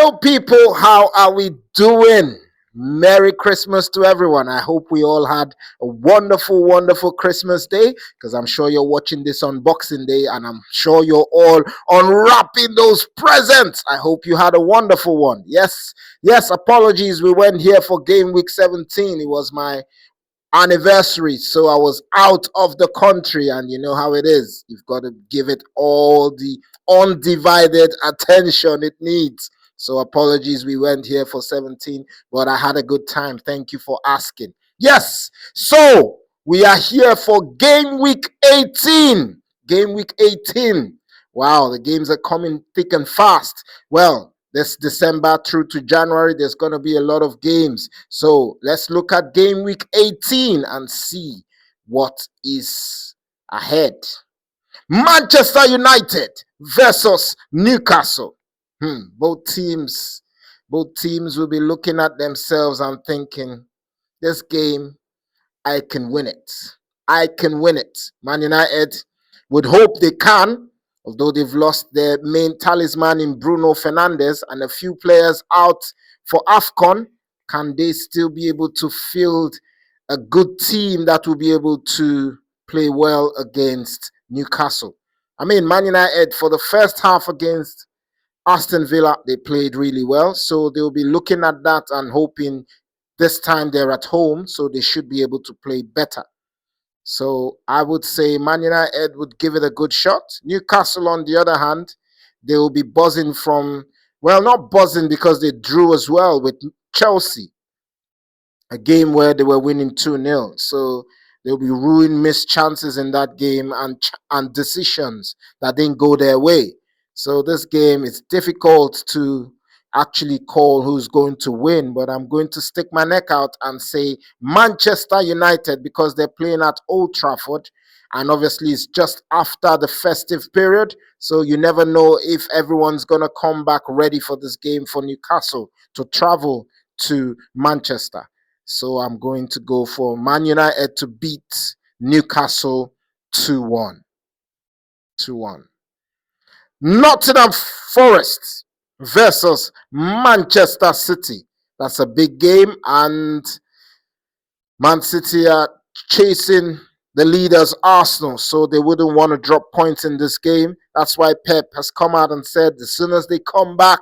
Hello, people. How are we doing? Merry Christmas to everyone. I hope we all had a wonderful, wonderful Christmas day because I'm sure you're watching this on Boxing Day and I'm sure you're all unwrapping those presents. I hope you had a wonderful one. Yes, apologies. We went here for game week 17. It was my anniversary, so I was out of the country, and you know how it is. You've got to give it all the undivided attention it needs. So apologies, we went here for 17, but I had a good time. Thank you for asking. Yes, so we are here for game week 18. Game week 18. Wow, the games are coming thick and fast. Well, this December through to January, there's going to be a lot of games. So let's look at game week 18 and see what is ahead. Manchester United versus Newcastle. Both teams will be looking at themselves and thinking, this game, I can win it. I can win it. Man United would hope they can, although they've lost their main talisman in Bruno Fernandes and a few players out for AFCON. Can they still be able to field a good team that will be able to play well against Newcastle? I mean, Man United for the first half against Aston Villa, they played really well. So they'll be looking at that and hoping this time they're at home, so they should be able to play better. So I would say Man United would give it a good shot. Newcastle, on the other hand, they will be buzzing from, well, not buzzing because they drew as well with Chelsea, a game where they were winning 2-0. So they'll be ruining missed chances in that game and decisions that didn't go their way. So this game is difficult to actually call who's going to win, but I'm going to stick my neck out and say Manchester United because they're playing at Old Trafford, and obviously it's just after the festive period, so you never know if everyone's going to come back ready for this game for Newcastle to travel to Manchester. So I'm going to go for Man United to beat Newcastle 2-1. 2-1. Nottingham Forest versus Manchester City. That's a big game, and Man City are chasing the leaders Arsenal, so they wouldn't want to drop points in this game. That's why Pep has come out and said as soon as they come back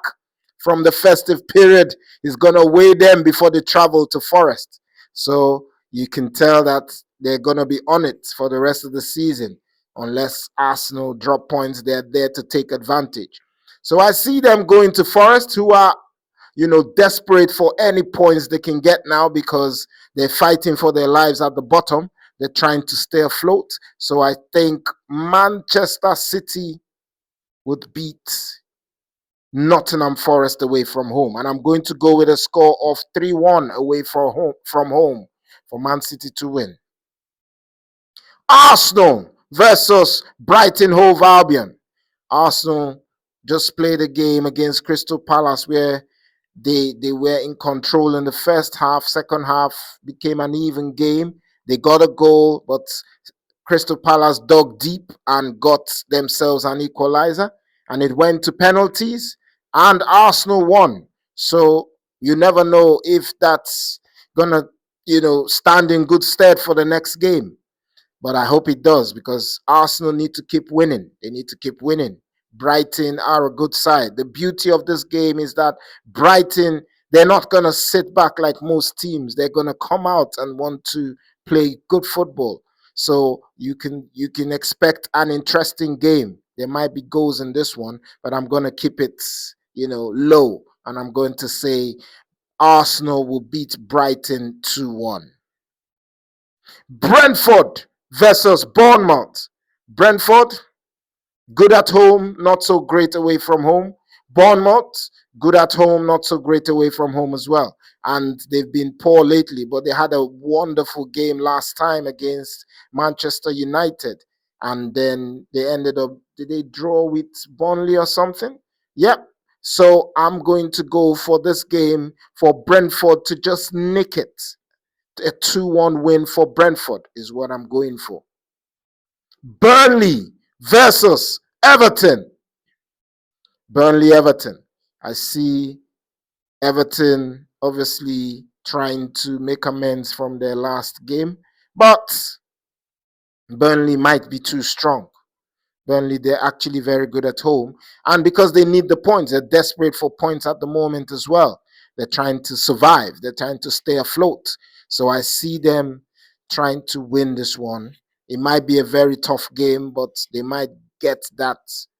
from the festive period, he's going to weigh them before they travel to Forest. So you can tell that they're going to be on it for the rest of the season. Unless Arsenal drop points, they're there to take advantage. So I see them going to Forest, who are, desperate for any points they can get now because they're fighting for their lives at the bottom. They're trying to stay afloat. So I think Manchester City would beat Nottingham Forest away from home. And I'm going to go with a score of 3-1 away from home for Man City to win. Arsenal versus Brighton Hove Albion. Arsenal just played a game against Crystal Palace where they were in control in the first half. Second half became an even game. They got a goal, but Crystal Palace dug deep and got themselves an equalizer, and it went to penalties, and Arsenal won. So you never know if that's gonna, stand in good stead for the next game. But I hope it does because Arsenal need to keep winning. They need to keep winning. Brighton are a good side. The beauty of this game is that Brighton, they're not going to sit back like most teams. They're going to come out and want to play good football. So you can expect an interesting game. There might be goals in this one, but I'm going to keep it, low. And I'm going to say Arsenal will beat Brighton 2-1. Brentford versus Bournemouth. Brentford, good at home, not so great away from home. Bournemouth, good at home, not so great away from home as well. And they've been poor lately, but they had a wonderful game last time against Manchester United. And then they ended up, did they draw with Burnley or something? Yep. So I'm going to go for this game for Brentford to just nick it. A 2-1 win for Brentford is what I'm going for. Burnley versus Everton. Burnley Everton. I see Everton obviously trying to make amends from their last game, but Burnley might be too strong. Burnley, they're actually very good at home. And because they need the points, they're desperate for points at the moment as well. They're trying to survive, they're trying to stay afloat. So I see them trying to win this one. It might be a very tough game, but they might get that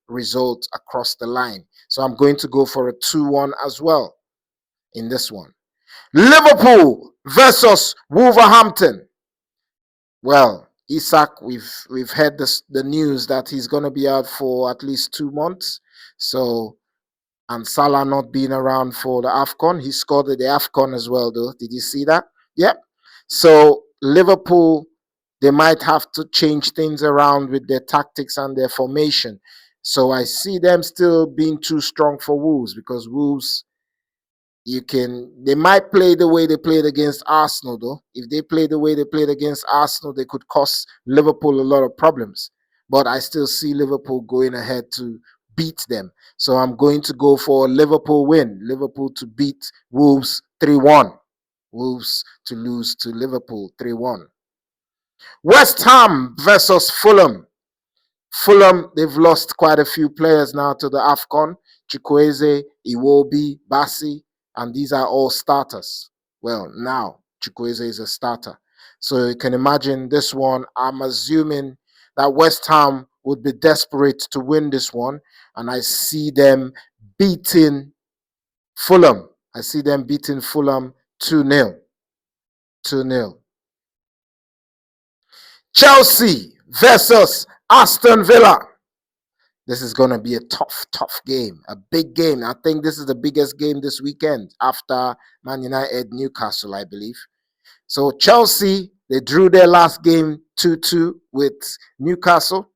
result across the line. So I'm going to go for a 2-1 as well in this one. Liverpool versus Wolverhampton. Well, Isak, we've heard the news that he's going to be out for at least 2 months. So, and Salah not being around for the AFCON. He scored the AFCON as well, though. Did you see that? Yep. So Liverpool, they might have to change things around with their tactics and their formation. So I see them still being too strong for Wolves, because Wolves, they might play the way they played against Arsenal, though. If they play the way they played against Arsenal, they could cause Liverpool a lot of problems. But I still see Liverpool going ahead to beat them. So I'm going to go for a Liverpool win. Liverpool to beat Wolves 3-1. Wolves to lose to Liverpool 3-1. West Ham versus Fulham. Fulham, they've lost quite a few players now to the AFCON. Chukwueze, Iwobi, Bassi, and these are all starters. Well, now Chukwueze is a starter. So you can imagine this one. I'm assuming that West Ham would be desperate to win this one. And I see them beating Fulham. I see them beating Fulham 2-0. 2-0. Chelsea versus Aston Villa. This is going to be a tough game, a big game. I think this is the biggest game this weekend after Man United Newcastle, I believe. So Chelsea, they drew their last game 2-2 with Newcastle.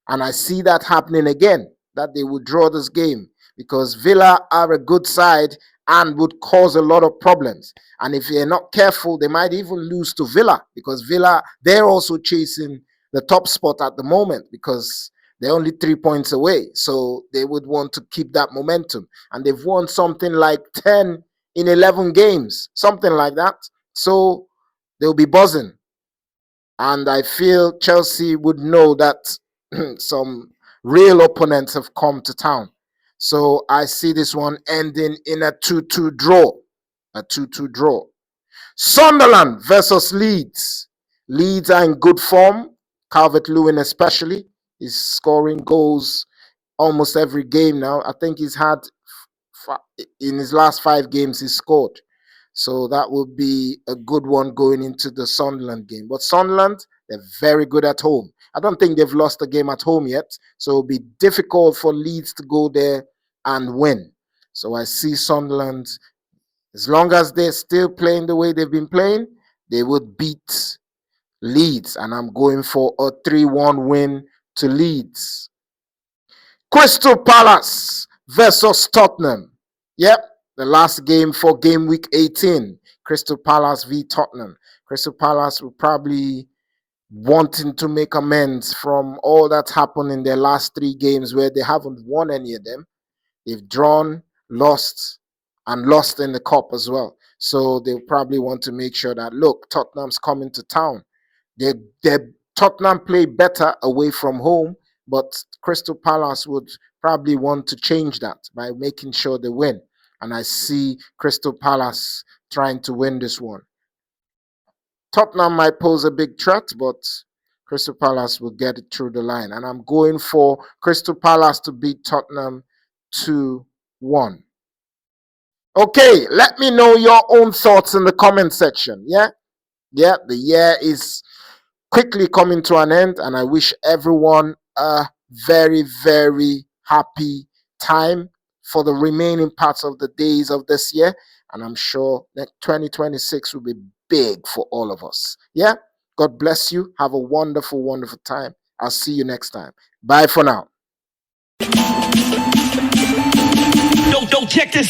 And I see that happening again, that they would draw this game, because Villa are a good side and would cause a lot of problems. And if they're not careful, they might even lose to Villa, because Villa, they're also chasing the top spot at the moment, because they're only 3 points away. So they would want to keep that momentum. And they've won something like 10 in 11 games, something like that. So they'll be buzzing. And I feel Chelsea would know that some real opponents have come to town. So I see this one ending in a 2-2 draw. A 2-2 draw. Sunderland versus Leeds. Leeds are in good form. Calvert-Lewin especially is scoring goals almost every game now. I think he's had, in his last 5 games, he scored. So that would be a good one going into the Sunderland game. But Sunderland, they're very good at home. I don't think they've lost a game at home yet. So it'll be difficult for Leeds to go there and win. So I see Sunderland, as long as they're still playing the way they've been playing, they would beat Leeds. And I'm going for a 3-1 win to Leeds. Crystal Palace versus Tottenham. Yep, the last game for game week 18. Crystal Palace v Tottenham. Crystal Palace will probably wanting to make amends from all that's happened in their last 3 games, where they haven't won any of them. They've drawn, lost, and lost in the cup as well. So they'll probably want to make sure that, look, Tottenham's coming to town. Tottenham play better away from home, but Crystal Palace would probably want to change that by making sure they win. And I see Crystal Palace trying to win this one. Tottenham might pose a big threat, but Crystal Palace will get it through the line. And I'm going for Crystal Palace to beat Tottenham 2-1. Okay, let me know your own thoughts in the comment section. Yeah, the year is quickly coming to an end, and I wish everyone a very, very happy time for the remaining parts of the days of this year. And I'm sure that 2026 will be big for all of us. Yeah, God bless you. Have a wonderful, wonderful time. I'll see you next time. Bye for now. Don't check this.